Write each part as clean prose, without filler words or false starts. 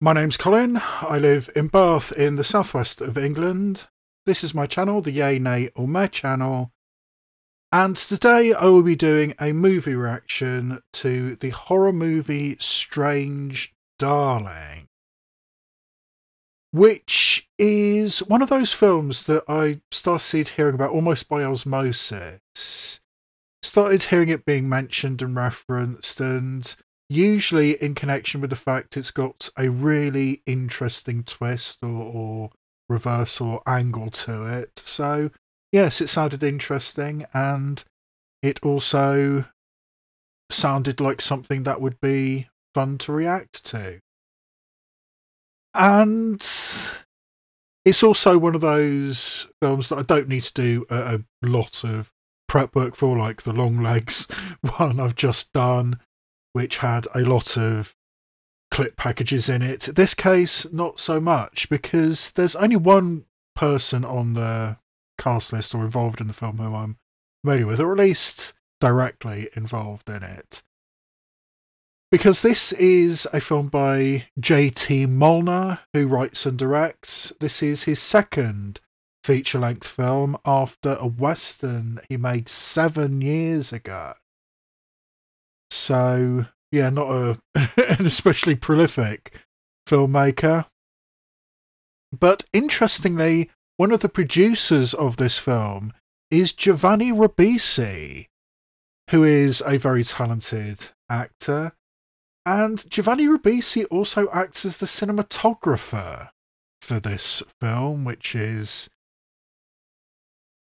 My name's Colin. I live in Bath in the southwest of England. This is my channel, the Yay Nay or Meh channel. And today I will be doing a movie reaction to the horror movie Strange Darling, which is one of those films that I started hearing about almost by osmosis. Started hearing it being mentioned and referenced, and usually in connection with the fact it's got a really interesting twist or reversal or angle to it. So, yes, it sounded interesting, and it also sounded like something that would be fun to react to. And it's also one of those films that I don't need to do a lot of prep work for, like the Long Legs one I've just done, which had a lot of clip packages in it. In this case, not so much, because there's only one person on the cast list or involved in the film who I'm familiar with, or at least directly involved in it. Because this is a film by JT Mollner, who writes and directs. This is his second feature-length film after a western he made 7 years ago. So, yeah, not an especially prolific filmmaker. But interestingly, one of the producers of this film is Giovanni Ribisi, who is a very talented actor. And Giovanni Ribisi also acts as the cinematographer for this film, which is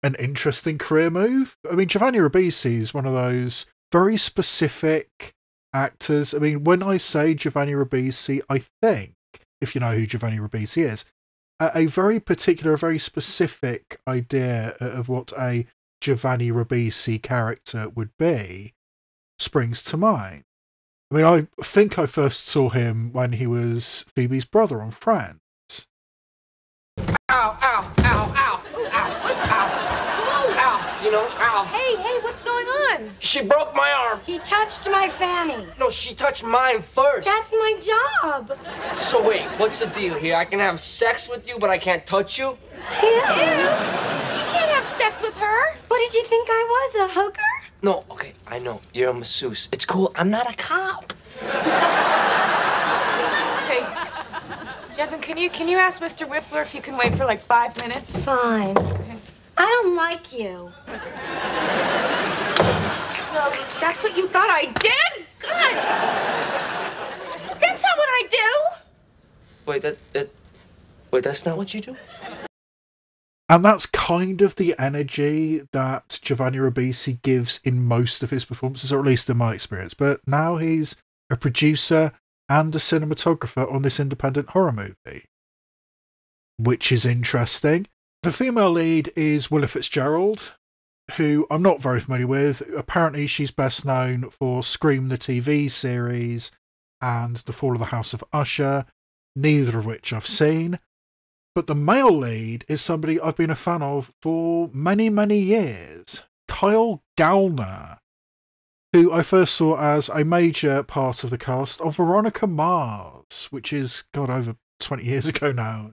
an interesting career move. I mean, Giovanni Ribisi is one of those very specific actors. I mean, when I say Giovanni Ribisi, I think, if you know who Giovanni Ribisi is, a very particular, very specific idea of what a Giovanni Ribisi character would be springs to mind. I mean, I think I first saw him when he was Phoebe's brother on Friends. Ow, ow, ow, ow, ow, ow, ow, you know, ow. Hey, what's going on? She broke my arm. He touched my fanny. No, she touched mine first. That's my job. So wait, what's the deal here? I can have sex with you, but I can't touch you? Ew. You can't have sex with her. What did you think I was, a hooker? No, okay, I know. You're a masseuse. It's cool. I'm not a cop. Hey, Jasmine, can you ask Mr. Whiffler if he can wait for like 5 minutes? Fine. Okay. I don't like you. So that's what you thought I did? God! That's not what I do! Wait, that's not what you do? And that's kind of the energy that Giovanni Ribisi gives in most of his performances, or at least in my experience. But now he's a producer and a cinematographer on this independent horror movie, which is interesting. The female lead is Willa Fitzgerald, who I'm not very familiar with. Apparently she's best known for Scream the TV series and The Fall of the House of Usher, neither of which I've seen. But the male lead is somebody I've been a fan of for many, many years. Kyle Gallner, who I first saw as a major part of the cast of Veronica Mars, which is, God, over 20 years ago now.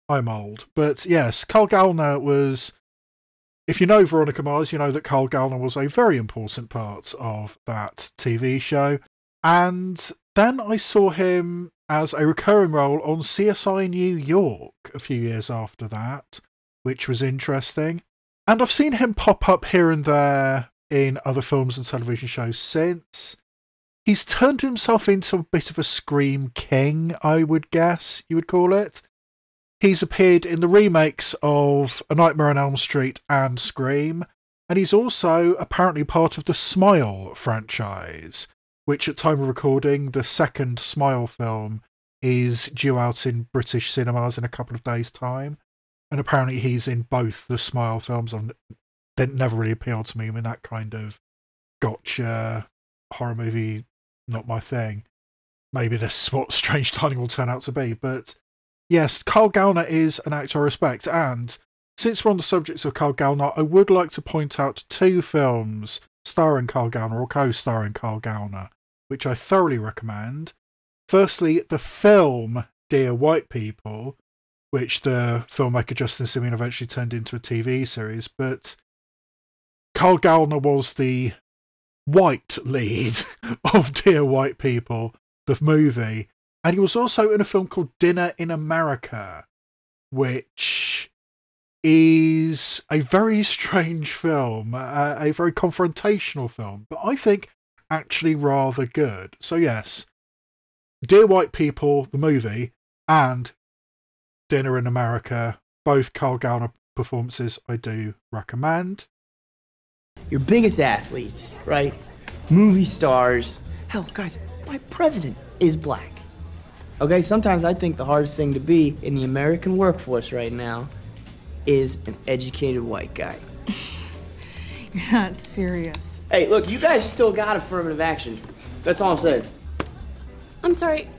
I'm old. But yes, Kyle Gallner was, if you know Veronica Mars, you know that Kyle Gallner was a very important part of that TV show. And then I saw him as a recurring role on CSI New York a few years after that, which was interesting. And I've seen him pop up here and there in other films and television shows since. He's turned himself into a bit of a scream king, I would guess you would call it. He's appeared in the remakes of A Nightmare on Elm Street and Scream, and he's also apparently part of the Smile franchise, which at time of recording, the second Smile film is due out in British cinemas in a couple of days' time. And apparently he's in both the Smile films. That never really appealed to me. I mean, that kind of gotcha horror movie, not my thing. Maybe this is what Strange Darling will turn out to be. But yes, Kyle Gallner is an actor I respect. And since we're on the subject of Kyle Gallner, I would like to point out 2 films starring Kyle Gallner or co-starring Kyle Gallner, which I thoroughly recommend. firstly, the film Dear White People, which the filmmaker Justin Simien eventually turned into a TV series, but Carl Gallner was the white lead of Dear White People, the movie, and he was also in a film called Dinner in America, which is a very strange film, a very confrontational film, but I think actually rather good. So yes, Dear White People, the movie, and Dinner in America, both Carl Gallner performances I do recommend. Your biggest athletes, right? Movie stars. Hell, guys, my president is black. Okay, sometimes I think the hardest thing to be in the American workforce right now is an educated white guy. You're not serious. Hey, look, you guys still got affirmative action. That's all I'm saying. I'm sorry.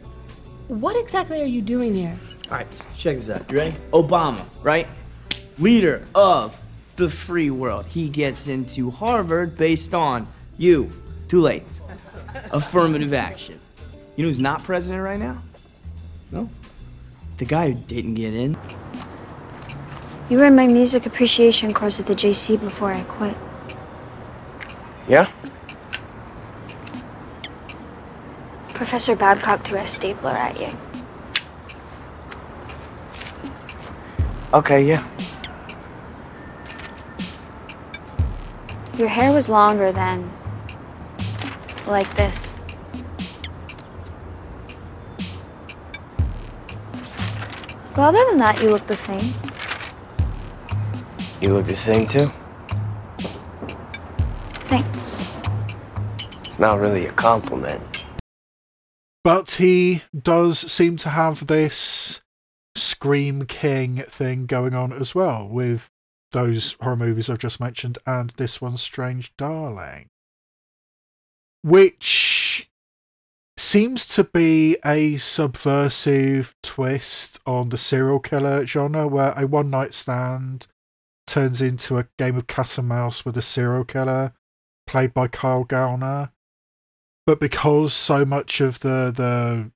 What exactly are you doing here? All right, check this out. You ready? Obama, right? Leader of the free world. He gets into Harvard based on you. Too late. Affirmative action. You know who's not president right now? No? The guy who didn't get in. You were in my music appreciation course at the JC before I quit. Yeah? Professor Babcock threw a stapler at you. Okay, yeah. Your hair was longer then. Like this. But other than that, you look the same. You look the same too? Thanks. It's not really a compliment. But he does seem to have this Scream King thing going on as well, with those horror movies I've just mentioned and this one, Strange Darling, which seems to be a subversive twist on the serial killer genre, where a one-night stand turns into a game of cat and mouse with a serial killer played by Kyle Gallner. But because so much of the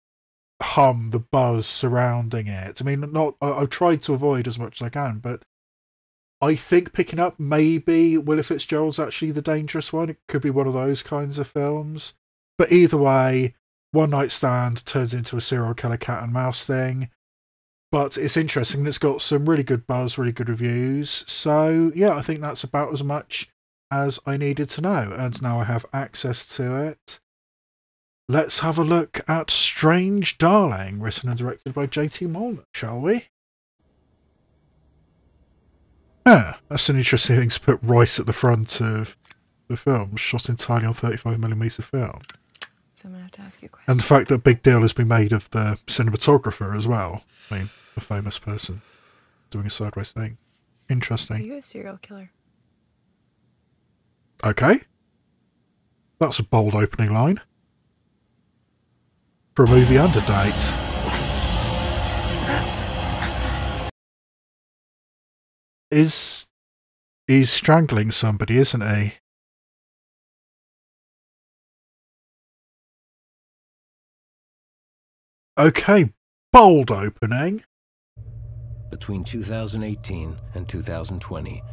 hum, the buzz surrounding it, I mean, I've tried to avoid as much as I can, but I think picking up maybe Willa Fitzgerald's actually the dangerous one. It could be one of those kinds of films. But either way, one night stand turns into a serial killer cat and mouse thing. But it's interesting. It's got some really good buzz, really good reviews. So yeah, I think that's about as much as I needed to know. And now I have access to it. Let's have a look at Strange Darling, written and directed by JT Mollner, shall we? That's an interesting thing to put right at the front of the film, shot entirely on 35mm film. So I'm gonna have to ask you a question. And the fact that a big deal has been made of the cinematographer as well. I mean, a famous person doing a sideways thing. Are Interesting. you a serial killer? Okay. That's a bold opening line. For a movie and a date. He's strangling somebody, isn't he? Okay, bold opening. Between 2018 and 2020,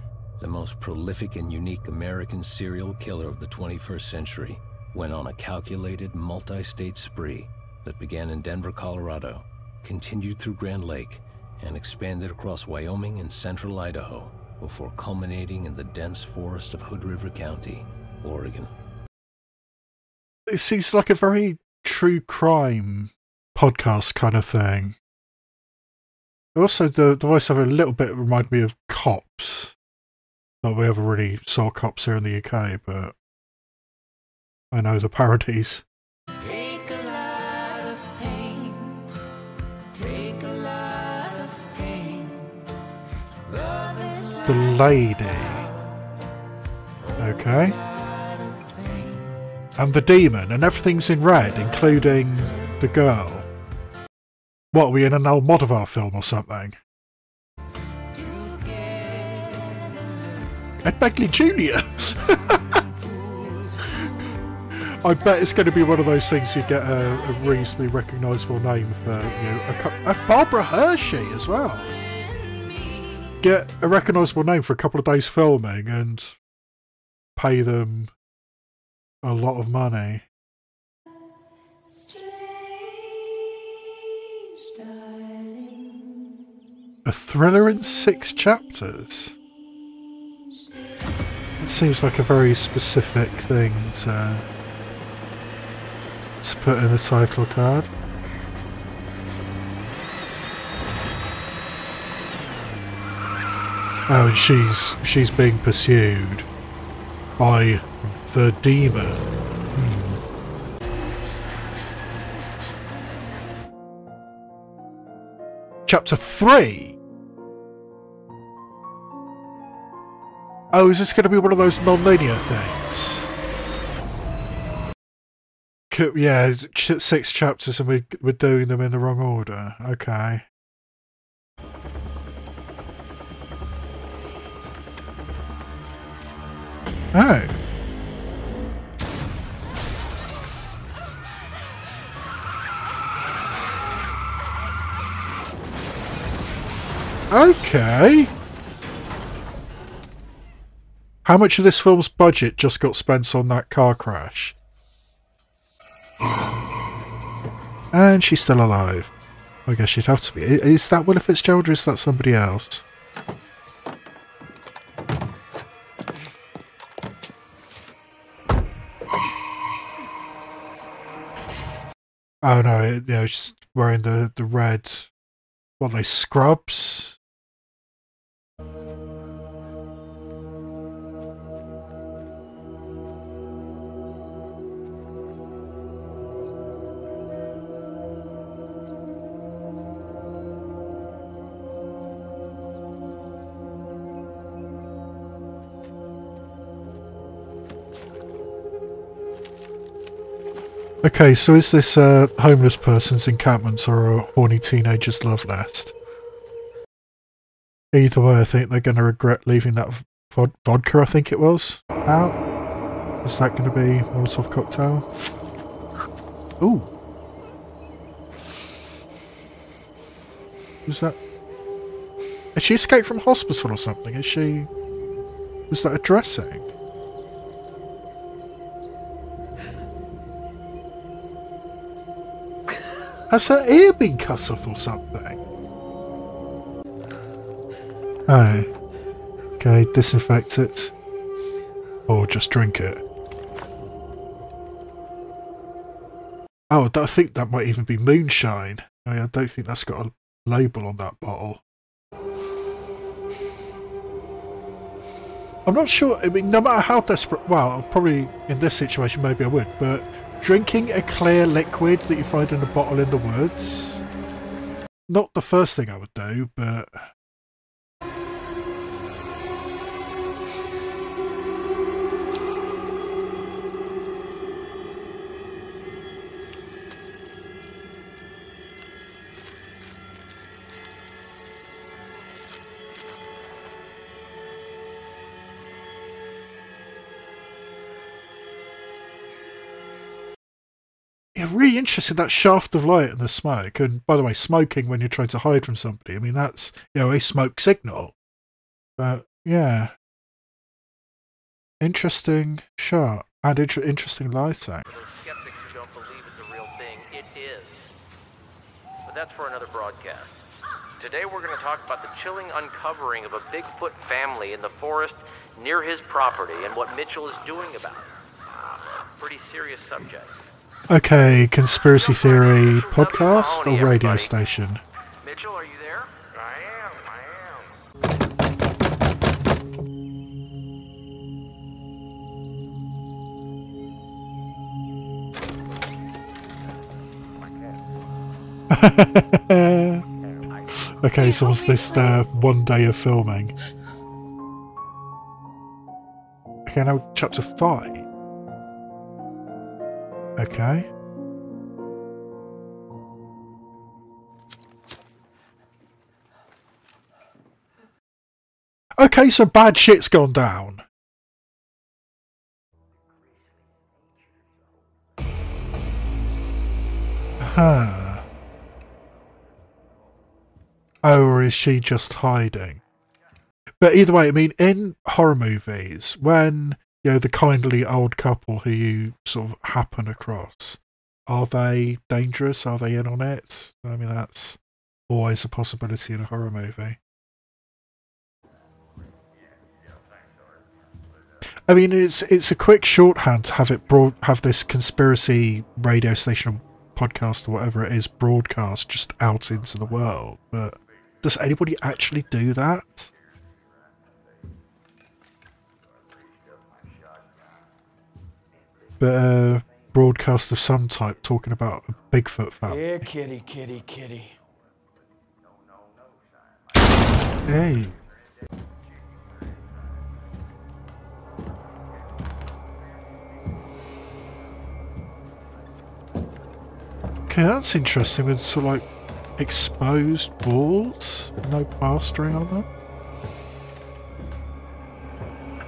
the most prolific and unique American serial killer of the 21st century went on a calculated multi-state spree that began in Denver, Colorado, continued through Grand Lake, and expanded across Wyoming and central Idaho before culminating in the dense forest of Hood River County, Oregon. It seems like a very true crime podcast kind of thing. Also, the voiceover a little bit reminded me of Cops. Not we ever really saw Cops here in the UK, but I know the parodies. Take a lot of pain. Take a lot of pain. Love is The Lady. Okay. And the demon, and everything's in red, including the girl. What, are we in an Almodovar film or something? Ed Begley Jr. I bet it's going to be one of those things you get a reasonably recognisable name for, Barbara Hershey as well. Get a recognisable name for a couple of days filming and pay them a lot of money. A thriller in 6 chapters? It seems like a very specific thing to put in a title card. Oh, and she's being pursued by the demon. Chapter 3. Oh, is this going to be one of those non-linear things? Yeah, 6 chapters and we're doing them in the wrong order. Okay. Oh. Okay. How much of this film's budget just got spent on that car crash? And she's still alive. I guess she'd have to be. Is that Willa Fitzgerald or is that somebody else? Oh no, yeah, she's wearing the red... What are they, scrubs? Okay, so is this a homeless person's encampment or a horny teenager's love nest? Either way, I think they're going to regret leaving that vodka, I think it was, out. Is that going to be Molotov cocktail? Ooh. Was that... Has she escaped from hospital or something? Is she... Was that a dressing? Has her ear been cut off or something? Oh. Okay, disinfect it. Or just drink it. Oh, I think that might even be moonshine. I don't think that's got a label on that bottle. I'm not sure, I mean, no matter how desperate, well, probably in this situation maybe I would, but drinking a clear liquid that you find in a bottle in the woods, not the first thing I would do, but... Yeah, really interested, that shaft of light and the smoke. And by the way, smoking when you're trying to hide from somebody, I mean, that's, you know, a smoke signal. But, yeah. Interesting shot. And interesting lighting. Skeptics who don't believe it's a real thing, it is. But that's for another broadcast. Today we're going to talk about the chilling uncovering of a Bigfoot family in the forest near his property and what Mitchell is doing about it. Pretty serious subject. Okay, conspiracy theory podcast or radio station? Mitchell, are you there? I am. Okay, so what's this 1 day of filming? Okay, now chapter 5. Okay. Okay, so bad shit's gone down. Huh. Oh, or is she just hiding? But either way, I mean, in horror movies, when, you know, the kindly old couple who you sort of happen across, are they dangerous? Are they in on it? I mean, that's always a possibility in a horror movie. I mean, it's a quick shorthand to have this conspiracy radio station, podcast, or whatever it is, broadcast just out into the world. But does anybody actually do that? But a broadcast of some type talking about a Bigfoot family. Here, kitty, kitty, kitty. Hey. Okay, that's interesting, with sort of like exposed walls, no plastering on them.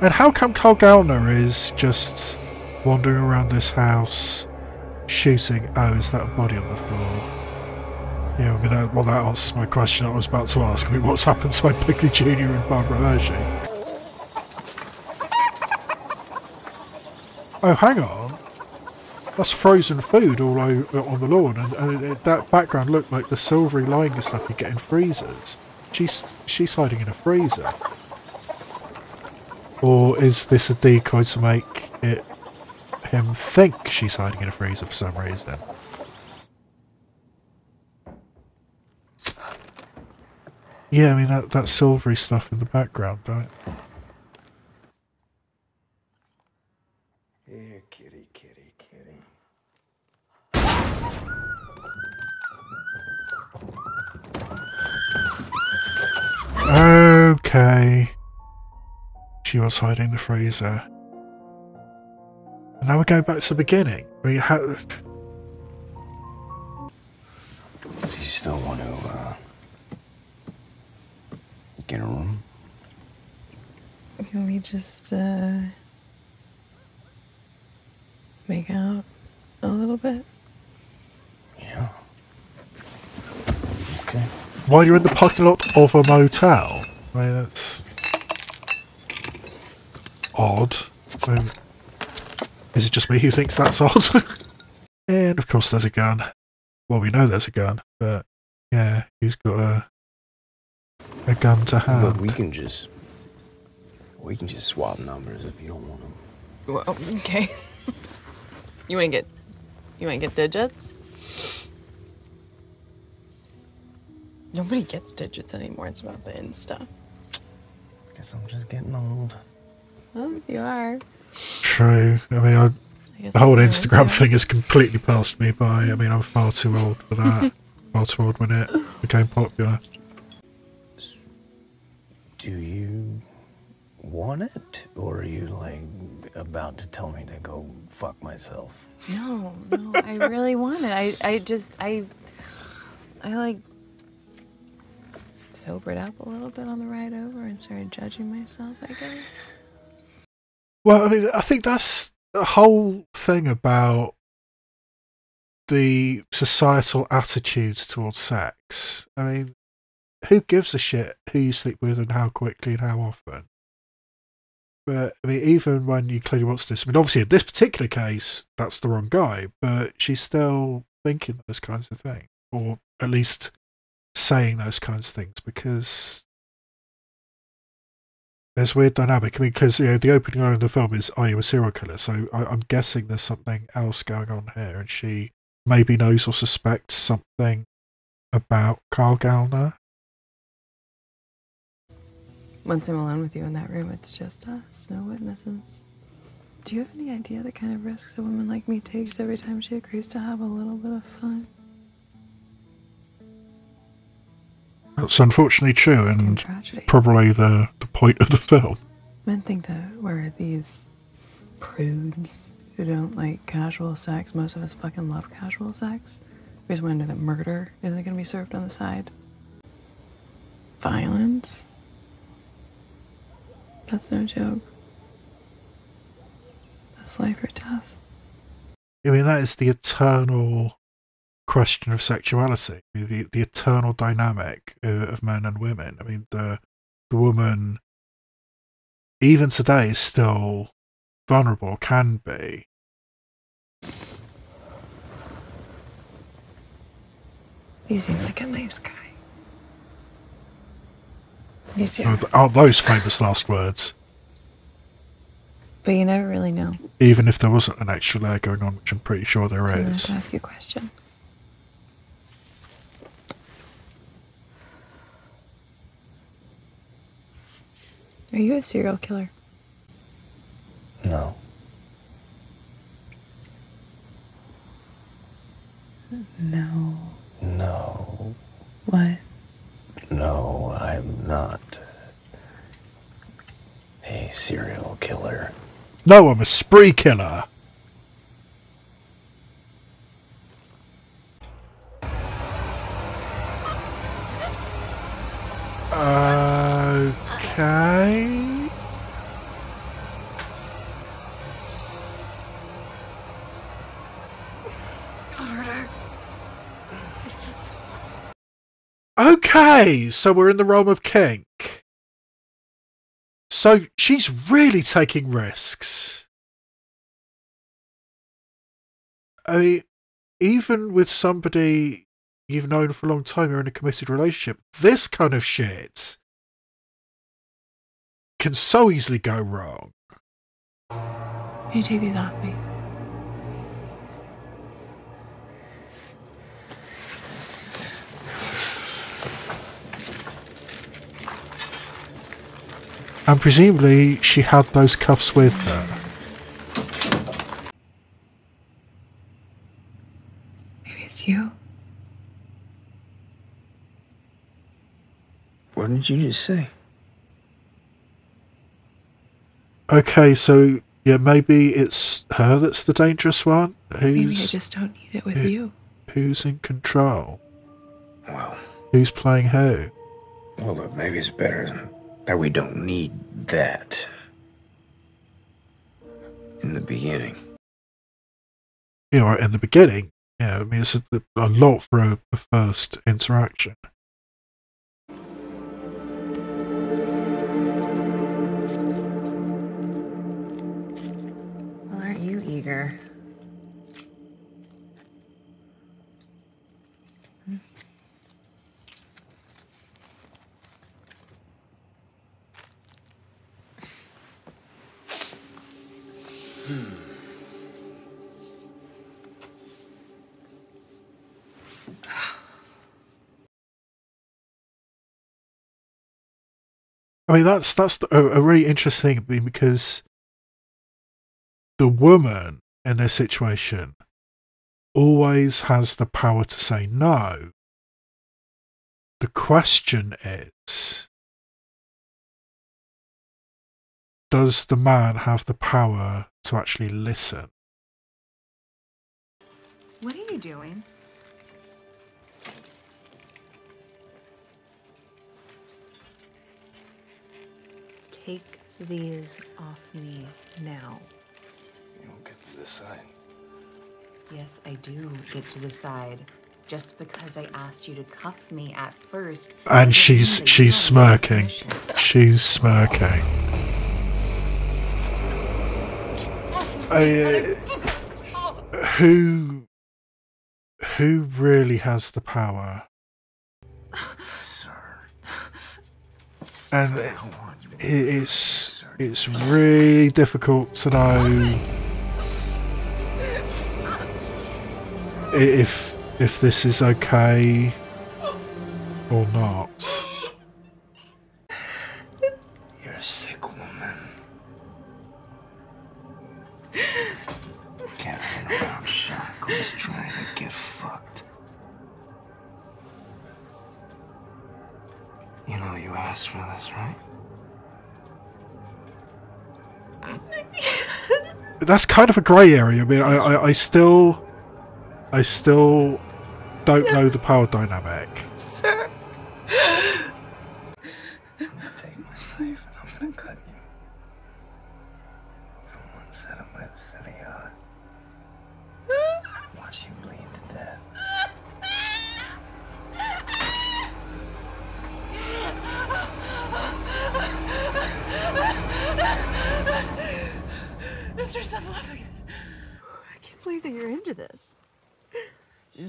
And how come Carl Gallner is just wandering around this house shooting? Oh, is that a body on the floor? Yeah, I mean, that answers my question I was about to ask. I mean, what's happened to Ed Begley Jr. and Barbara Hershey? Oh, hang on. That's frozen food all over on the lawn, and that background looked like the silvery lining and stuff you get in freezers. She's hiding in a freezer. Or is this a decoy to make him think she's hiding in a freezer for some reason? Yeah, I mean, that silvery stuff in the background, right? Here, kitty, kitty, kitty. Okay. She was hiding in the freezer. And now we're going back to the beginning. I mean, how... Does he still want to, get a room? Can we just, make out a little bit? Yeah. Okay. While you're in the parking lot of a motel? I mean, that's... odd. I mean, is it just me who thinks that's odd? And of course there's a gun. Well, we know there's a gun, but yeah, he's got a gun to hand. Look, we can just swap numbers if you don't want them. Well, okay. You wanna get digits? Nobody gets digits anymore. It's about the end stuff. Guess I'm just getting old. Well, you are. True. I mean, the whole Instagram thing has completely passed me by. I mean, I'm far too old for that. Far too old when it became popular. Do you want it? Or are you, like, about to tell me to go fuck myself? No, I really want it. I like sobered up a little bit on the ride over and started judging myself, I guess. Well, I mean, I think that's the whole thing about the societal attitudes towards sex. I mean, who gives a shit who you sleep with and how quickly and how often? But, I mean, even when you clearly wants this, I mean, obviously in this particular case, that's the wrong guy, but she's still thinking those kinds of things. Or at least saying those kinds of things, because there's a weird dynamic. I mean, because, you know, the opening line of the film is, "Are you a serial killer?" So I'm guessing there's something else going on here, and she maybe knows or suspects something about Carl Gallner. Once I'm alone with you in that room, it's just us, no witnesses. Do you have any idea the kind of risks a woman like me takes every time she agrees to have a little bit of fun? That's unfortunately true, and probably the point of the film. Men think that we're these prudes who don't like casual sex. Most of us fucking love casual sex. We just want to know that murder isn't going to be served on the side. Violence. That's no joke. That's life or death. I mean, that is the eternal question of sexuality, the eternal dynamic of men and women. I mean, the woman, even today, is still vulnerable, can be. You seem like a nice guy. You do. Aren't those famous last words? But you never really know. Even if there wasn't an extra layer going on, which I'm pretty sure there So I'm is. going to ask you a question. Are you a serial killer? No. No. No. What? No, I'm not a serial killer. No, I'm a spree killer. Okay. Okay, so we're in the realm of kink. So she's really taking risks. I mean, even with somebody you've known for a long time, you're in a committed relationship, this kind of shit can so easily go wrong. You take these off me. And presumably she had those cuffs with her. Maybe it's you. What did you just say? Okay, so yeah, maybe it's her that's the dangerous one. Maybe I just don't need it with you. Who's in control? Well, Who's playing who? well, look, maybe it's better that we don't need that in the beginning. Yeah, right, in the beginning. Yeah, I mean, it's a lot for a first interaction. Well, aren't you eager? I mean, that's a really interesting thing because the woman in this situation always has the power to say no. The question is, does the man have the power to actually listen? What are you doing? Take these off me now. You don't get to decide. Yes, I do get to decide. Just because I asked you to cuff me at first. And she's smirking. She's smirking. Who really has the power? Sir. And it's really difficult to know if this is okay or not. You're a sick woman. Can't run around shackles trying to get fucked. You know you asked for this, right? That's kind of a grey area. I mean, I still don't know the power dynamic. Sir. I'm gonna take my knife and I'm gonna cut you. From one set of lips to the other. Watch you bleed to death. believe that you're into this.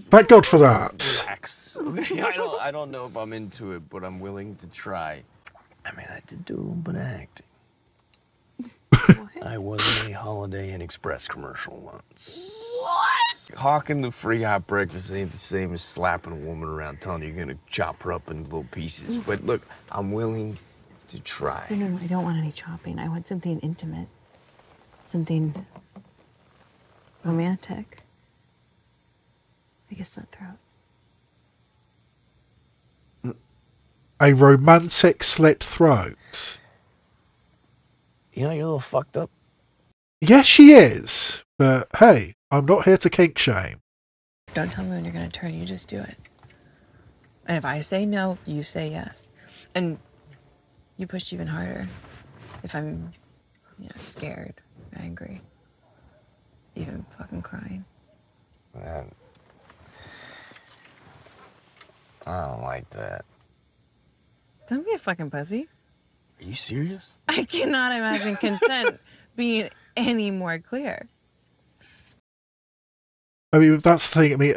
Thank God for that. Relax. Okay? I don't know if I'm into it, but I'm willing to try. I mean, I did do a little bit of acting. I was in a Holiday Inn Express commercial once. What? Hawking the free hot breakfast ain't the same as slapping a woman around telling her you're gonna chop her up into little pieces. But look, I'm willing to try. No, I don't want any chopping. I want something intimate. Something romantic. Like a slit throat. A romantic slit throat. You know, you're a little fucked up. Yes, she is. But hey, I'm not here to kink shame. Don't tell me when you're gonna turn, you just do it. And if I say no, you say yes. And you push even harder. If I'm, scared, angry, even fucking crying. Man, I don't like that. Don't be a fucking pussy. Are you serious? I cannot imagine consent being any more clear. I mean, that's the thing. I mean,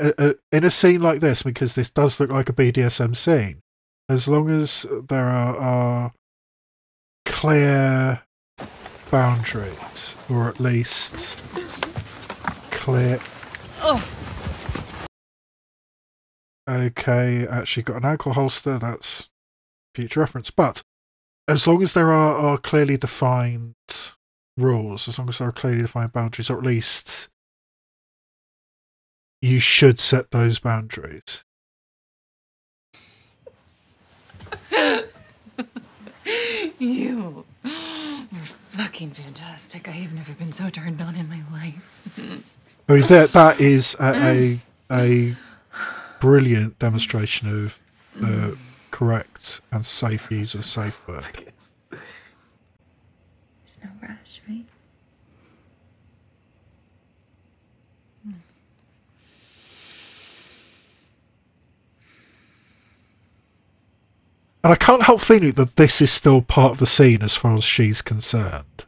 in a scene like this, because this does look like a BDSM scene, as long as there are clear boundaries, or at least clear... Oh. Okay, actually got an ankle holster, that's future reference, but as long as there are clearly defined rules, as long as there are clearly defined boundaries, or at least you should set those boundaries. You are fucking fantastic. I have never been so turned on in my life. I mean, that is a brilliant demonstration of the correct and safe use of safe word. There's no rush, right? And I can't help feeling that this is still part of the scene as far as she's concerned.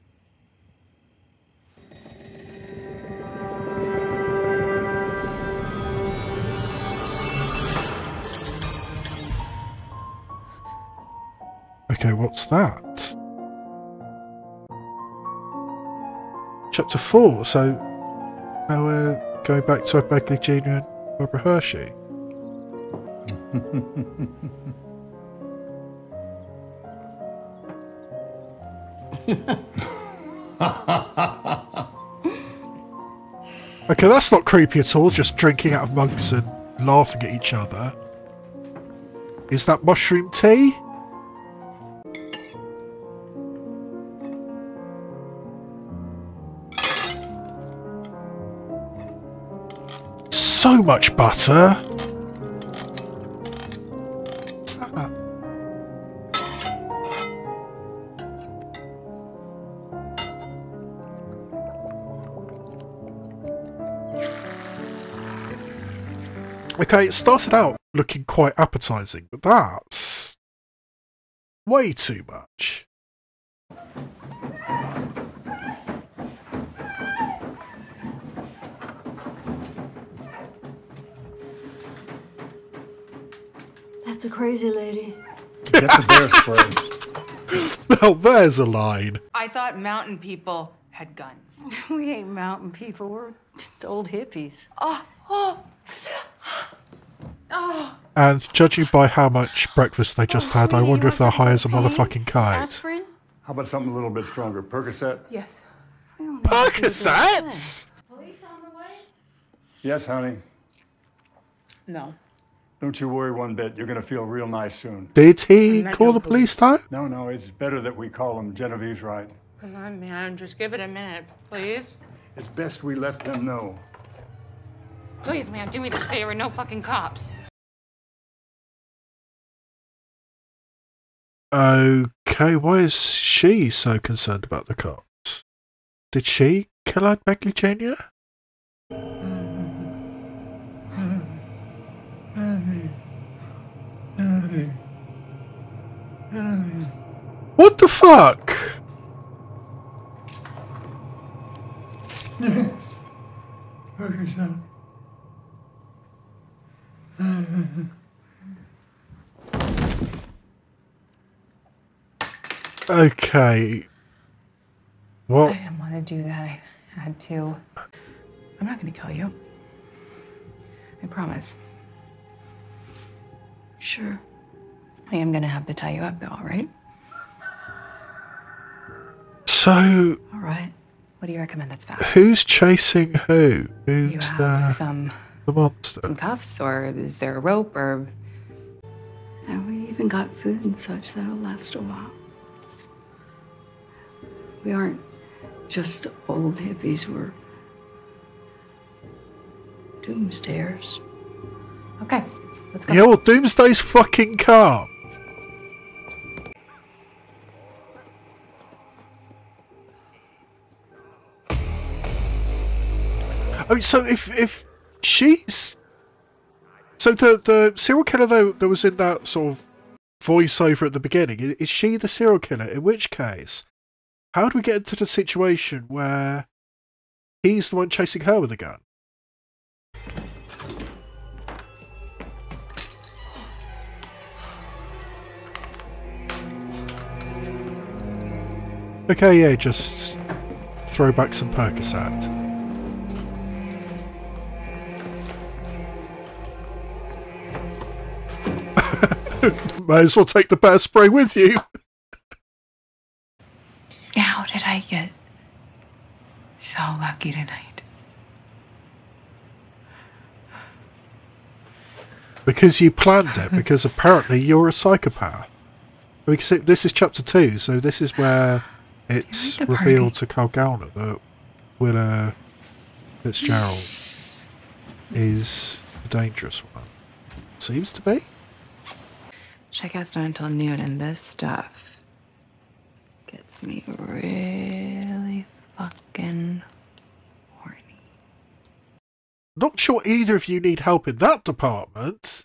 Okay, what's that? Chapter 4, so now we're going back to Ed Begley Jr. and Barbara Hershey. Okay, that's not creepy at all, just drinking out of mugs and laughing at each other. Is that mushroom tea? So much butter. What's that? Okay, it started out looking quite appetizing, but that's way too much. That's a crazy lady. Get the bear spray. Now there's a line. I thought mountain people had guns. We ain't mountain people. We're just old hippies. And judging by how much breakfast they just had, I wonder if they're high as a motherfucking kite. Aspirin? How about something a little bit stronger? Percocet? Yes. Percocets? Police on the way? Yes, honey. No. Don't you worry one bit. You're going to feel real nice soon. Did he call the police time? No, it's better that we call them. Genevieve's right. Come on, man. Just give it a minute, please. It's best we let them know. Please, man, do me this favor. No fucking cops. Okay, why is she so concerned about the cops? Did she kill Ed Begley Jr.? What the fuck? Okay. What? I didn't want to do that. I had to. I'm not going to kill you. I promise. Sure. I am going to have to tie you up, though, all right? So... All right. What do you recommend that's fast? Who's chasing who? Who's you have the monster? Some cuffs, or is there a rope, or... And we even got food and such that'll last a while. We aren't just old hippies, we're doomsdayers. Okay, let's go. Yeah, well, Doomsday's fucking calm. I mean, so if she's... So the serial killer that was in that sort of voiceover at the beginning, is she the serial killer? In which case, how do we get into the situation where he's the one chasing her with a gun? Okay, yeah, just throw back some Percocet. Might as well take the bear spray with you. How did I get so lucky tonight? Because you planned it, because apparently you're a psychopath. Because this is chapter 2, so this is where it's revealed to Carl Gallner that Willa Fitzgerald is the dangerous one. Seems to be. Checkout's not until noon, and this stuff gets me really fucking horny. Not sure either of you need help in that department.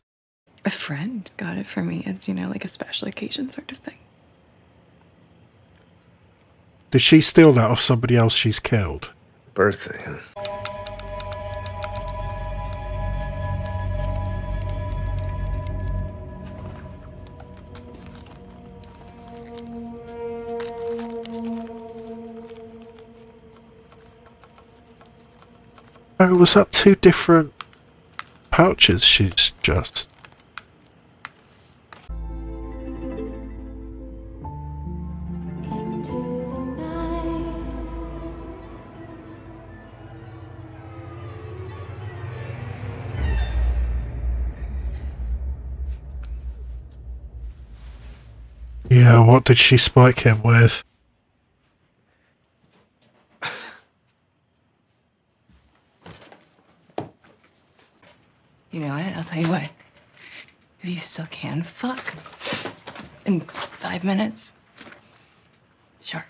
A friend got it for me as, like a special occasion sort of thing. Did she steal that off somebody else she's killed? Birthday, huh? Oh, was that 2 different pouches she's just... Yeah, what did she spike him with? You know what? I'll tell you what. If you still can fuck in 5 minutes, sure.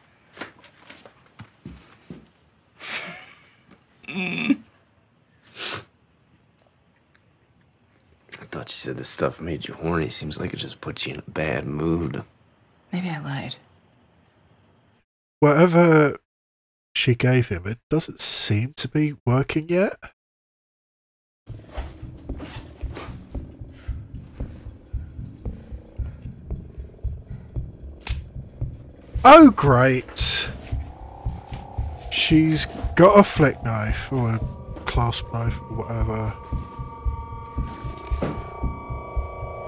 I thought you said this stuff made you horny. Seems like it just puts you in a bad mood. Maybe I lied. Whatever she gave him, it doesn't seem to be working yet. Oh, great. She's got a flick knife, or a clasp knife, or whatever.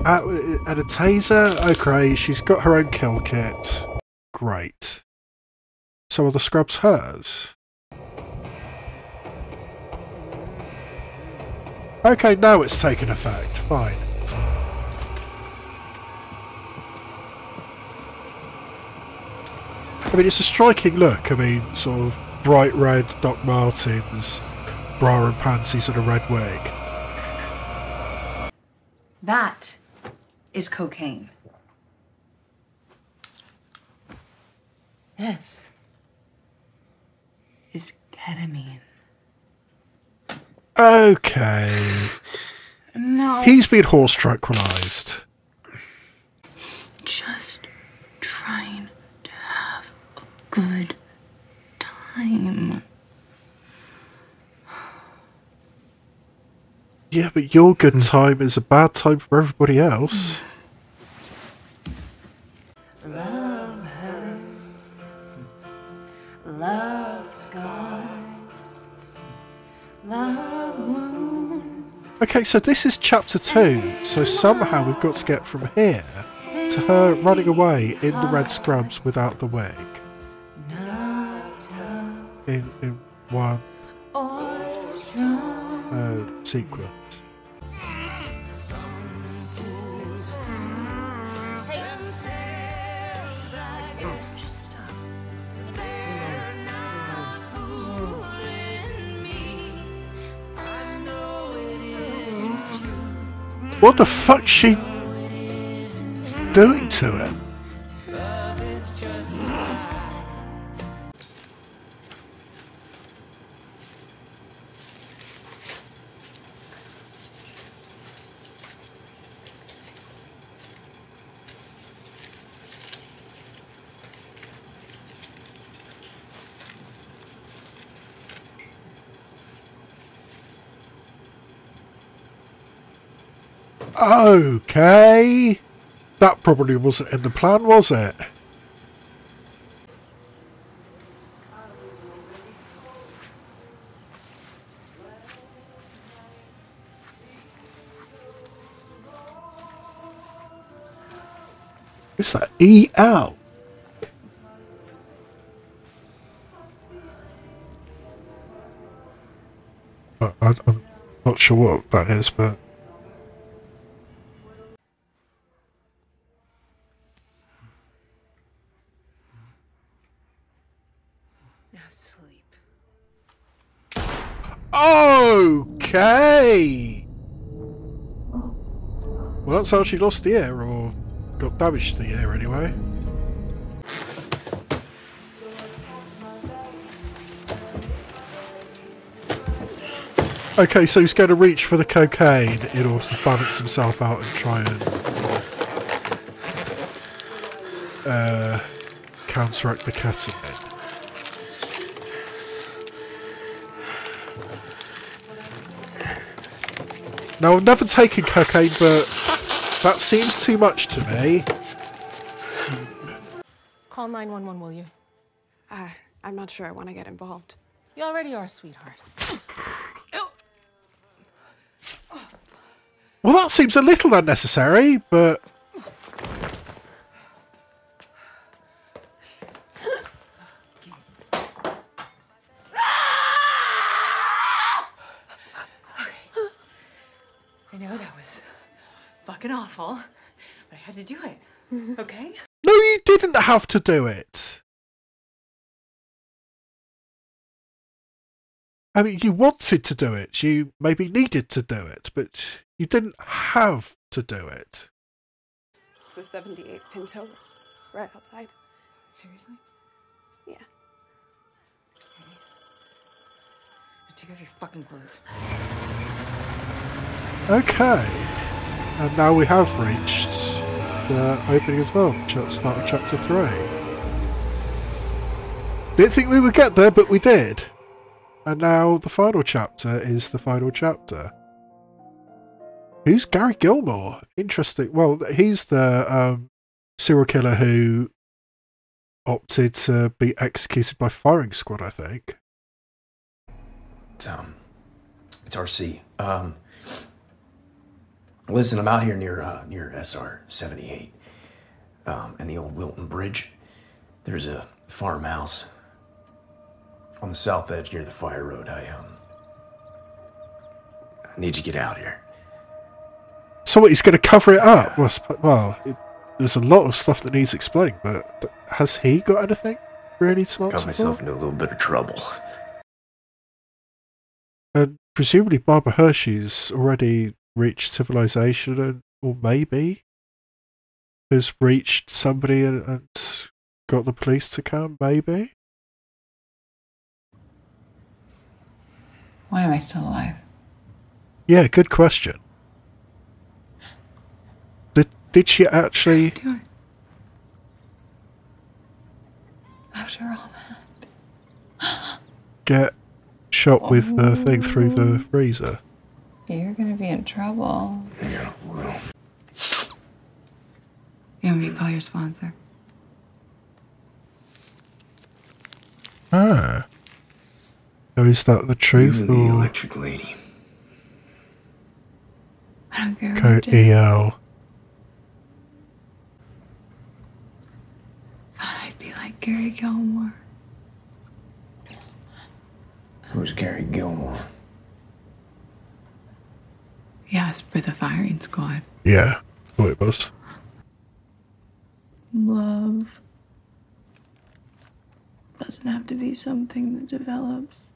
And a taser? Oh, great. She's got her own kill kit. Great. So are the scrubs hers? Okay, now it's taken effect. Fine. I mean, it's a striking look. I mean, sort of bright red Doc Martens, bra and panties and a red wig. That is cocaine. This is ketamine. Okay. No. He's been horse tranquilized. Just trying to have a good time. Yeah, but your good time is a bad time for everybody else. Love hurts. Love scars. Love wounds. Okay, so this is chapter 2, so somehow we've got to get from here to her running away in the red scrubs without the wig. In one sequence. Just stop. What the fuck's she doing to it? Okay. That probably wasn't in the plan, was it? Is that EL? I'm not sure what that is, but... Now sleep. Okay! Well, that's how she lost the ear, or got damage to the ear anyway. Okay, so he's going to reach for the cocaine in order to balance himself out and try and counteract the ketamine. Now, I've never taken cocaine, but that seems too much to me. Call 911, will you? I'm not sure I want to get involved. You already are, sweetheart. Well, that seems a little unnecessary, but... I know that was fucking awful, but I had to do it, okay? No, you didn't have to do it. I mean, you wanted to do it. You maybe needed to do it, but you didn't have to do it. It's a 78 Pinto right outside. Seriously? Yeah. Okay. Now take off your fucking clothes. Okay. And now we have reached the opening as well. Start of chapter 3. Didn't think we would get there, but we did. And now the final chapter is the final chapter. Who's Gary Gilmore? Interesting. Well, he's the serial killer who opted to be executed by firing squad, I think. It's RC. Listen, I'm out here near SR 78 and the old Wilton Bridge. There's a farmhouse on the south edge near the fire road. I need you to get out here. So what, he's going to cover it up? Well, there's a lot of stuff that needs explaining, but has he got anything really to answer Got myself for? into a little bit of trouble. And presumably Barbara Hershey's already reached civilization, or maybe has reached somebody and got the police to come, maybe? Why am I still alive? Yeah, good question. Did she actually... After all that. get shot with the thing through the freezer? You're gonna be in trouble. Yeah, well. You want me to call your sponsor? Ah. So is that the truth? You're the electric lady. I don't care Co what you do. EL. Thought I'd be like Gary Gilmore. Who's Gary Gilmore? He asked for the firing squad. Yeah, thought it was. Love doesn't have to be something that develops.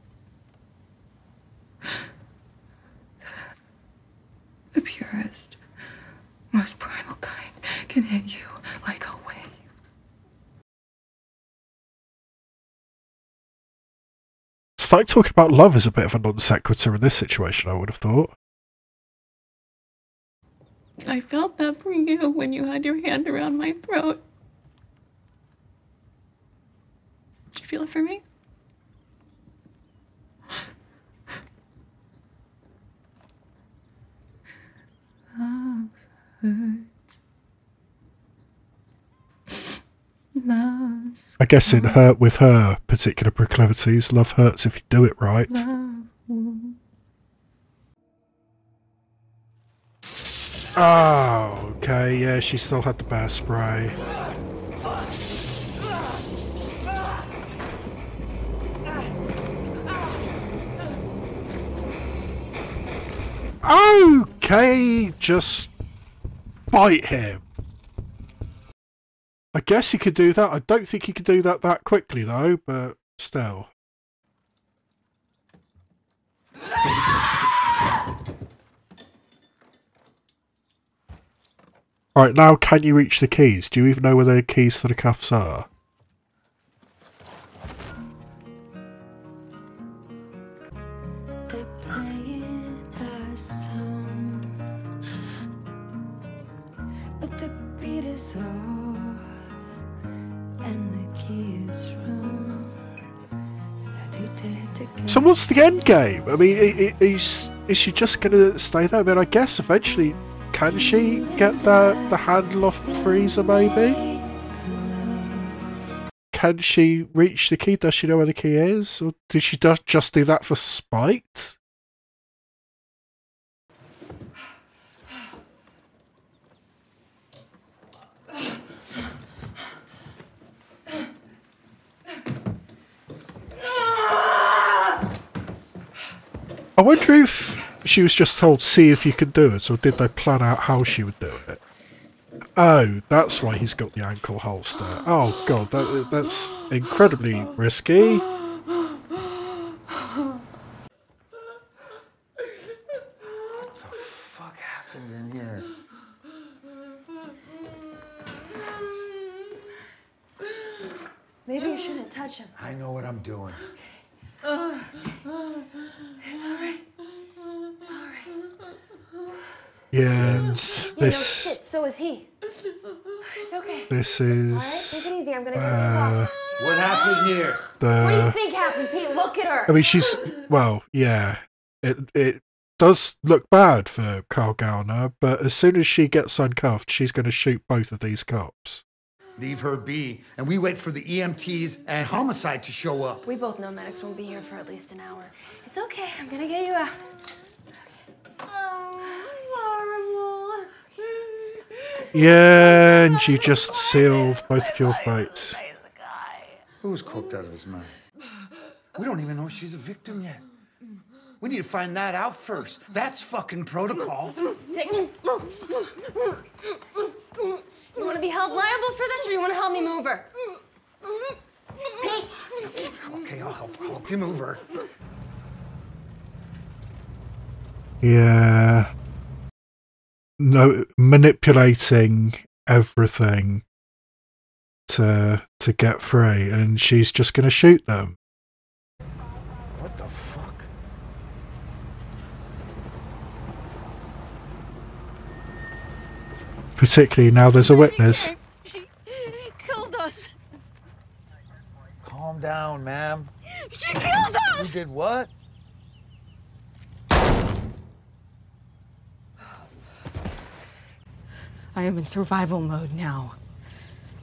The purest, most primal kind can hit you like a wave. Starting talking about love is a bit of a non sequitur in this situation, I would have thought. I felt that for you when you had your hand around my throat. Did you feel it for me? Love hurts. Love's I guess with her particular proclivities, love hurts if you do it right. Oh, okay, yeah, she still had the bear spray. Okay, just bite him. I guess he could do that. I don't think he could do that quickly though, but still. Right, now can you reach the keys? Do you even know where the keys to the cuffs are? So what's the end game? I mean, is she just going to stay there? I mean, I guess eventually, can she get the handle off the freezer, maybe? Can she reach the key? Does she know where the key is? Or did she just do that for spite? I wonder if she was just told, see if you can do it, or did they plan out how she would do it? Oh, that's why he's got the ankle holster. Oh god, that's incredibly risky. What the fuck happened in here? Maybe you shouldn't touch him. I know what I'm doing. It's all right. It's all right. Yeah, and Yeah, no this... shit, so is he. It's okay. This is... Alright, take it easy. I'm gonna get this off. What happened here? What do you think happened, Pete? Look at her. I mean, she's... Well, yeah. It does look bad for Carl Gallner, but as soon as she gets uncuffed, she's going to shoot both of these cops. Leave her be, and we wait for the EMTs and homicide to show up. We both know medics won't be here for at least an hour. It's okay. I'm gonna get you out. Oh, it's horrible. Yeah, and you just sealed both of your fates. Who's coked out of his mind? We don't even know if she's a victim yet. We need to find that out first. That's fucking protocol. Take it. You want to be held liable for this, or you want to help me move her? Pete. Okay, I'll help you move her. Yeah. No, manipulating everything to get free, and she's just going to shoot them. What the fuck? Particularly now there's a witness. She killed us. Calm down, ma'am. She killed us. You did what? I am in survival mode now.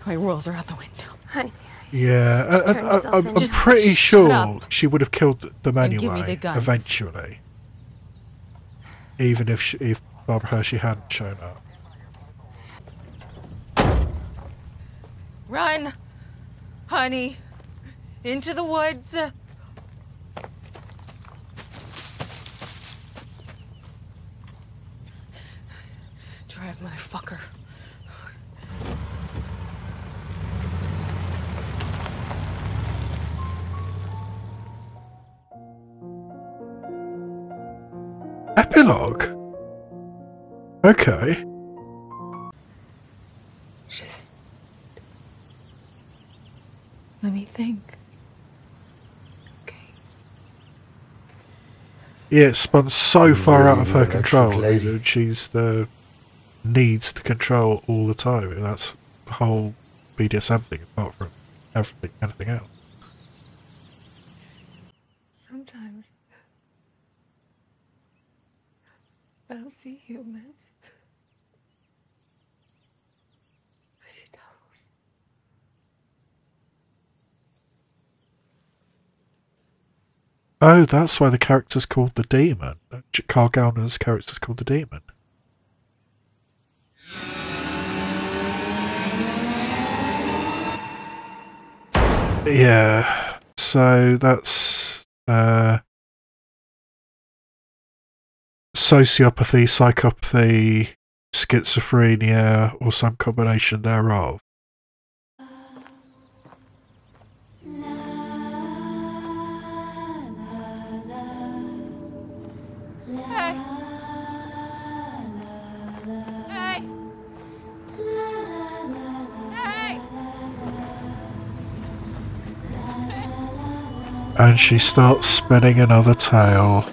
My rules are out the window. Honey. Yeah, I'm pretty sure she would have killed them anyway, eventually. Even if Barbara Hershey hadn't shown up. Run, honey, into the woods. Drive, motherfucker. Epilogue? Okay. Just let me think. Yeah, it's spun so far out of her control that she's needs to control all the time, and that's the whole BDSM thing, apart from anything else. Sometimes I don't see humans. I see devils. Oh, that's why the character's called the Demon. Carl Gallner's character's called the Demon. Yeah, so that's sociopathy, psychopathy, schizophrenia, or some combination thereof. And she starts spinning another tale.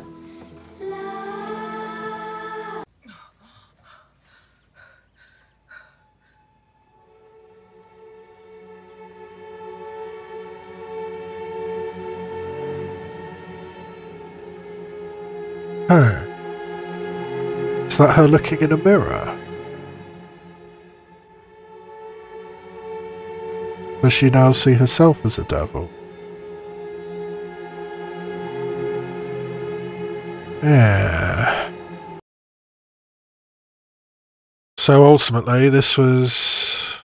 Oh. Is that her looking in a mirror? Does she now see herself as a devil? Yeah. So ultimately, this was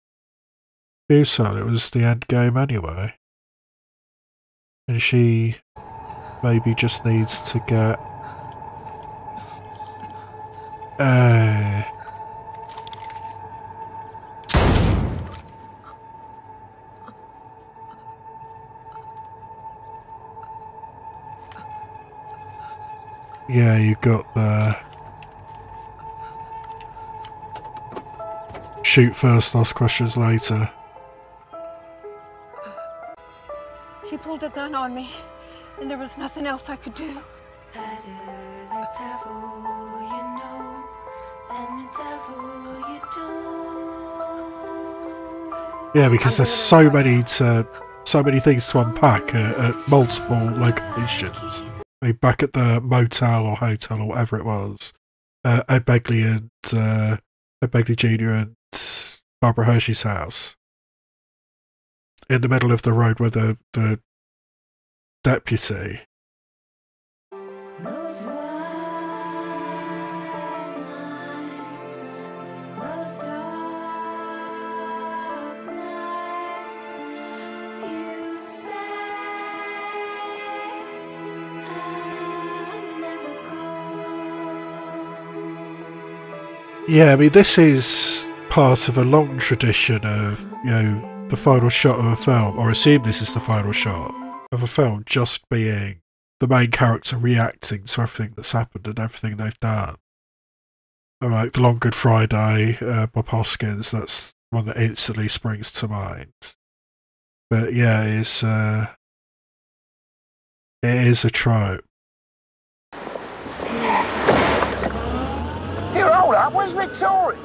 futile. It was the end game anyway. And she maybe just needs to get... yeah, you got the shoot first, ask questions later. He pulled a gun on me, and there was nothing else I could do. Yeah, because there's so many things to unpack at multiple locations. I mean, back at the motel or hotel or whatever it was, Ed Begley and Ed Begley Jr. and Barbara Hershey's house, in the middle of the road with the deputy. Yeah, I mean, this is part of a long tradition of, you know, the final shot of a film, or assume this is the final shot of a film, just being the main character reacting to everything that's happened and everything they've done. Alright, The Long Good Friday, Bob Hoskins, that's one that instantly springs to mind. But yeah, it is a trope. Here, hold up. Where's Victoria?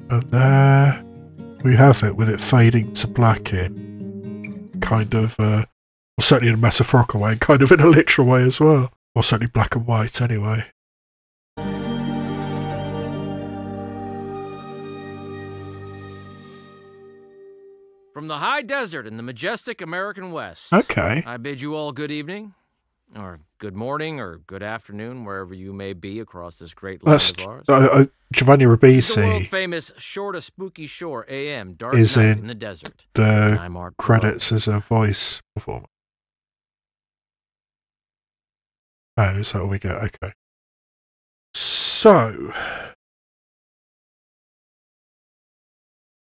And there we have it, with it fading to black in. Kind of, well, certainly in a metaphorical way, kind of in a literal way as well. Or certainly black and white anyway. From the high desert in the majestic American West. Okay. I bid you all good evening, or good morning, or good afternoon, wherever you may be across this great land of ours. Giovanni The Ribisi world-famous Shore to Spooky Shore AM Dark is Night in the Desert. the credits as a voice performer. Oh, is that what we get? Okay. So,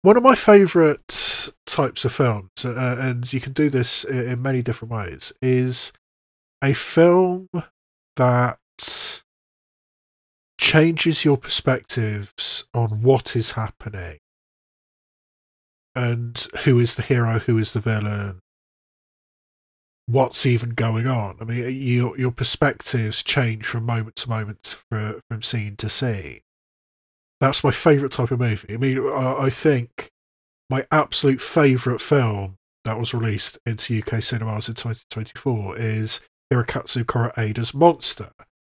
one of my favourite types of films, and you can do this in many different ways, is a film that changes your perspectives on what is happening and who is the hero, who is the villain, what's even going on. I mean, your perspectives change from moment to moment, from scene to scene. That's my favourite type of movie. I mean, I think my absolute favourite film that was released into UK cinemas in 2024 is Hirokazu Koreeda's Monster,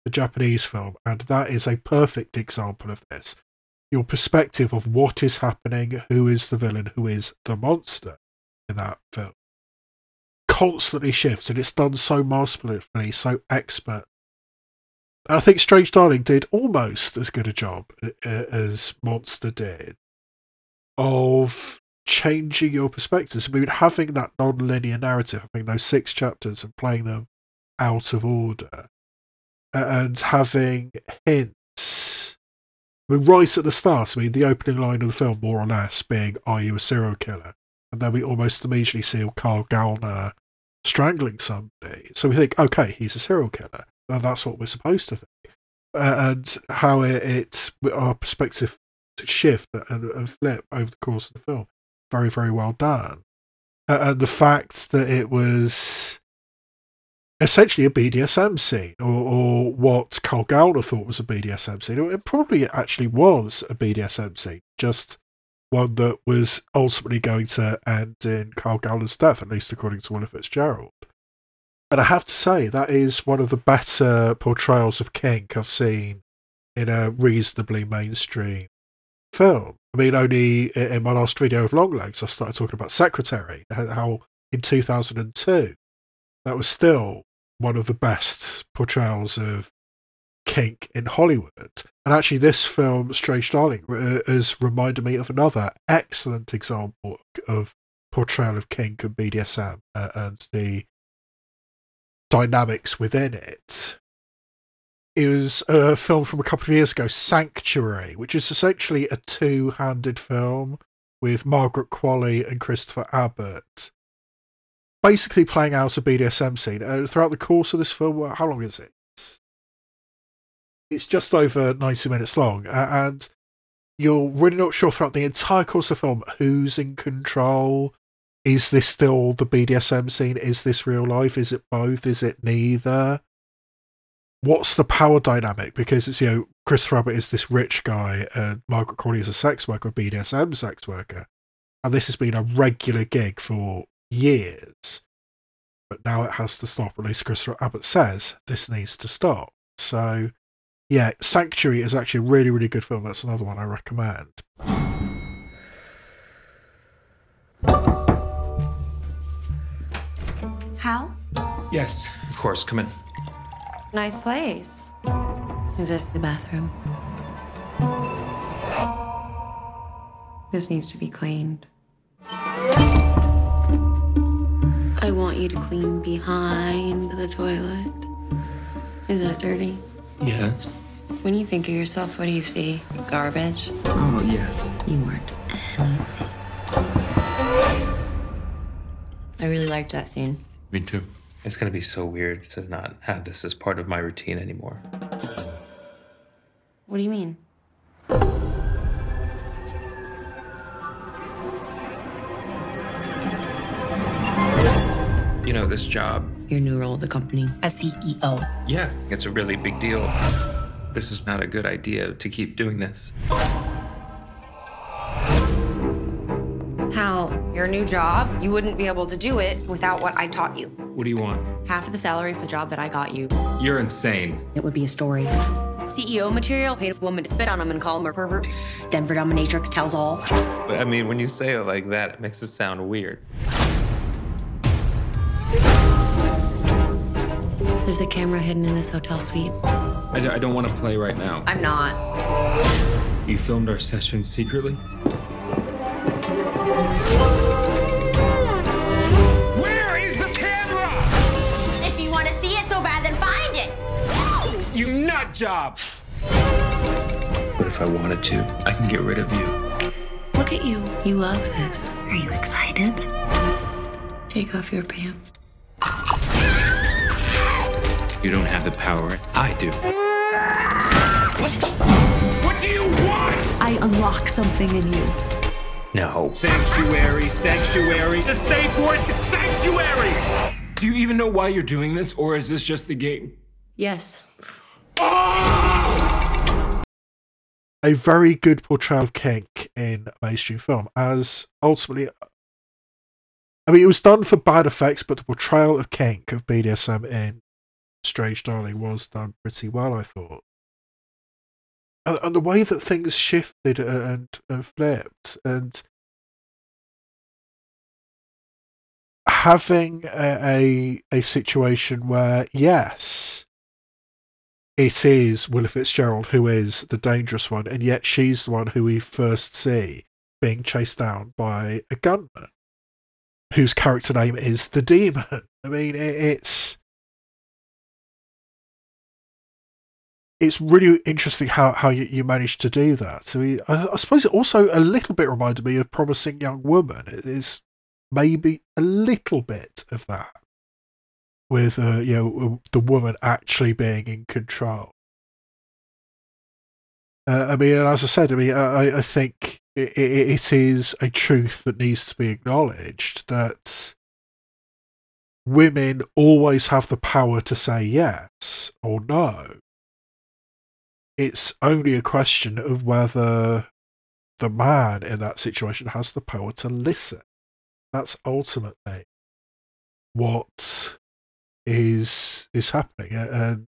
the Japanese film, and that is a perfect example of this. Your perspective of what is happening, who is the villain, who is the monster in that film, constantly shifts, and it's done so masterfully, so expert. And I think Strange Darling did almost as good a job as Monster did of changing your perspectives. I mean, having that non-linear narrative, having those 6 chapters and playing them out of order, and having hints. I mean, right at the start, I mean, the opening line of the film, more or less, being, "Are you a serial killer?" And then we almost immediately see Carl Gallner strangling somebody. So we think, okay, he's a serial killer. And that's what we're supposed to think. And how our perspective shift and flip over the course of the film. Very, very well done. And the fact that it was essentially a BDSM scene, or what Carl Gallner thought was a BDSM scene. It probably actually was a BDSM scene, just one that was ultimately going to end in Carl Gallner's death, at least according to Willa Fitzgerald. And I have to say, that is one of the better portrayals of kink I've seen in a reasonably mainstream film. I mean, only in my last video of Longlegs, I started talking about Secretary, how in 2002, that was still one of the best portrayals of kink in Hollywood. And actually, this film, Strange Darling, has reminded me of another excellent example of portrayal of kink and BDSM and the dynamics within it. It was a film from a couple of years ago, Sanctuary, which is essentially a 2-handed film with Margaret Qualley and Christopher Abbott, basically playing out a BDSM scene. Throughout the course of this film, how long is it? It's just over 90 minutes long, and you're really not sure throughout the entire course of the film who's in control. Is this still the BDSM scene? Is this real life? Is it both? Is it neither? What's the power dynamic? Because it's, Christopher Abbott is this rich guy and Margaret Qualley is a sex worker, a BDSM sex worker. And this has been a regular gig for years. But now it has to stop. At least Christopher Abbott says this needs to stop. So, yeah, Sanctuary is actually a really, really good film. That's another one I recommend. Hal? Yes, of course. Come in. Nice place. Is this the bathroom? This needs to be cleaned. I want you to clean behind the toilet. Is that dirty? Yes. When you think of yourself, what do you see? Garbage? Oh, yes. You weren't anything. I really liked that scene. Me too. It's gonna be so weird to not have this as part of my routine anymore. What do you mean? You know, this job. Your new role at the company. A CEO. Yeah, it's a really big deal. This is not a good idea to keep doing this. How? Your new job? You wouldn't be able to do it without what I taught you. What do you want? Half of the salary for the job that I got you. You're insane. It would be a story. CEO material, pays a woman to spit on him and call him a pervert. Denver dominatrix tells all. I mean, when you say it like that, it makes it sound weird. There's a camera hidden in this hotel suite. I don't want to play right now. I'm not. You filmed our session secretly? Where is the camera? If you want to see it so bad, then find it. You nut job! But if I wanted to, I can get rid of you. Look at you. You love this. Are you excited? Take off your pants. You don't have the power. I do. What do you want? I unlock something in you. No. Sanctuary, sanctuary. The safe word is sanctuary. Do you even know why you're doing this, or is this just the game? Yes. A very good portrayal of kink in a mainstream film, as ultimately, I mean, it was done for bad effects, but the portrayal of kink, of BDSM in Strange Darling was done pretty well, I thought. And the way that things shifted and flipped, and having a situation where, yes, it is Willa Fitzgerald who is the dangerous one, and yet she's the one who we first see being chased down by a gunman, whose character name is the Demon. I mean, it's really interesting how you managed to do that. I mean, I suppose it also a little bit reminded me of Promising Young Woman. It is maybe a little bit of that, with the woman actually being in control. I mean, and as I said, I mean, I think it is a truth that needs to be acknowledged that women always have the power to say yes or no. It's only a question of whether the man in that situation has the power to listen. That's ultimately what is happening. And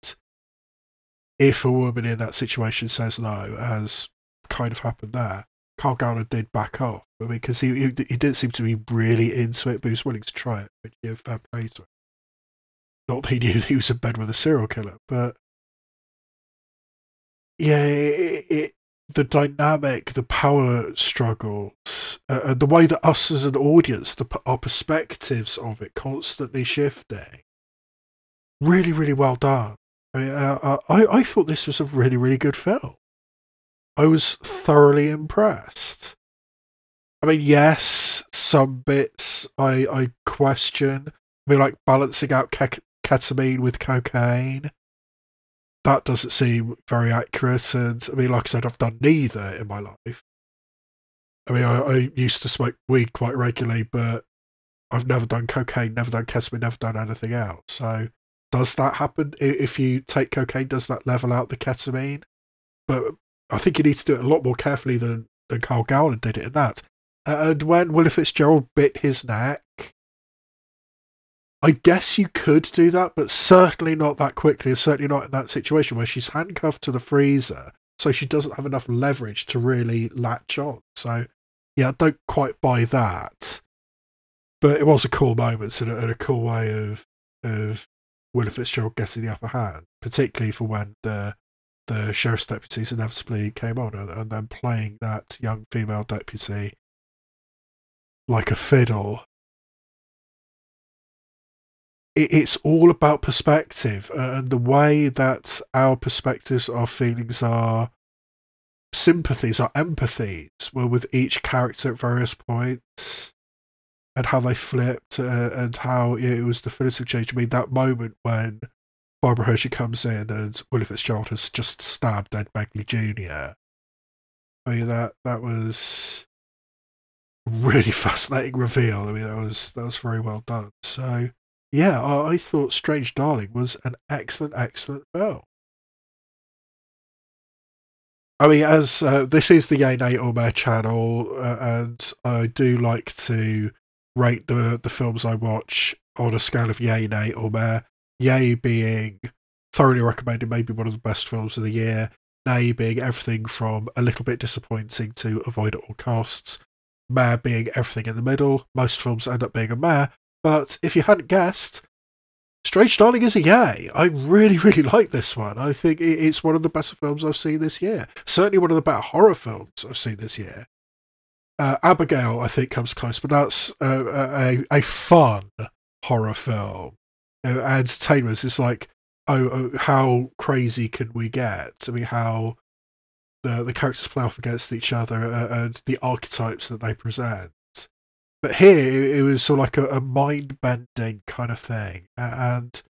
if a woman in that situation says no, as kind of happened there, Carl Gallner did back off. I mean, because he didn't seem to be really into it, but he was willing to try it, which you fair play to him. Not that he knew that he was in bed with a serial killer, but yeah, the dynamic, the power struggles, and the way that us as an audience, our perspectives of it constantly shifting, really, really well done. I mean, I thought this was a really, really good film. I was thoroughly impressed. I mean, yes, some bits I question. I mean, like balancing out ketamine with cocaine. That doesn't seem very accurate, and I mean, like I said, I've done neither in my life. I mean, I used to smoke weed quite regularly, but I've never done cocaine, never done ketamine, never done anything else. So, does that happen if you take cocaine? Does that level out the ketamine? But I think you need to do it a lot more carefully than Carl Gallner did it in that. And when Willa Fitzgerald bit his neck, I guess you could do that, but certainly not that quickly, and certainly not in that situation where she's handcuffed to the freezer, so she doesn't have enough leverage to really latch on. So, yeah, I don't quite buy that. But it was a cool moment and a cool way of Willa Fitzgerald getting the upper hand, particularly for when the sheriff's deputies inevitably came on, and then playing that young female deputy like a fiddle. It's all about perspective, and the way that our perspectives, our feelings, our sympathies, our empathies were with each character at various points, and how they flipped, and how it was definitive change. I mean, that moment when Barbara Hershey comes in and Willa Fitzgerald has just stabbed Ed Begley Jr. I mean, that was a really fascinating reveal. I mean, that was very well done. So, yeah, I thought Strange Darling was an excellent, excellent film. I mean, as this is the Yay, Nay or Meh channel, and I do like to rate the films I watch on a scale of Yay, Nay or Meh. Yay being thoroughly recommended, maybe one of the best films of the year. Nay being everything from a little bit disappointing to avoid at all costs. Meh being everything in the middle. Most films end up being a meh, but if you hadn't guessed, Strange Darling is a yay. I really, really like this one. I think it's one of the best films I've seen this year. Certainly one of the better horror films I've seen this year. Abigail, I think, comes close, but that's a fun horror film. Entertainment is like, oh, how crazy can we get? I mean, how the characters play off against each other and the archetypes that they present. But here, it was sort of like a mind-bending kind of thing, and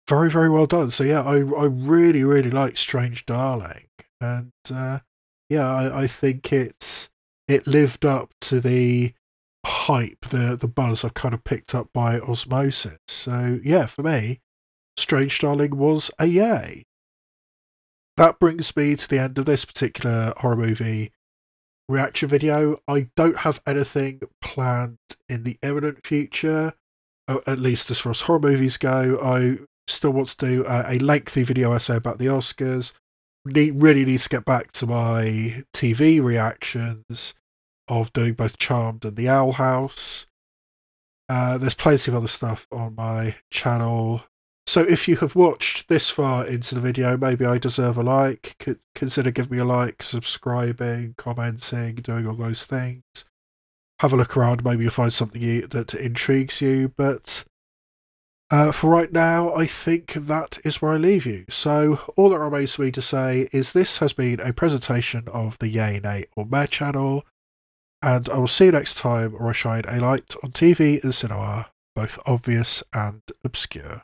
very, very well done. So yeah, I really, really like Strange Darling, and I think it lived up to the hype, the buzz I've kind of picked up by osmosis. So yeah, for me, Strange Darling was a yay. That brings me to the end of this particular horror movie reaction video. I don't have anything planned in the imminent future, at least as far as horror movies go. I still want to do a lengthy video essay about the Oscars. Really need to get back to my TV reactions of doing both Charmed and The Owl House. There's plenty of other stuff on my channel. So if you have watched this far into the video, maybe I deserve a like. Consider giving me a like, subscribing, commenting, doing all those things. Have a look around, maybe you'll find something that intrigues you. But for right now, I think that is where I leave you. So all that remains for me to say is this has been a presentation of the Yay, Nay or Meh channel. And I will see you next time where I shine a light on TV and cinema, both obvious and obscure.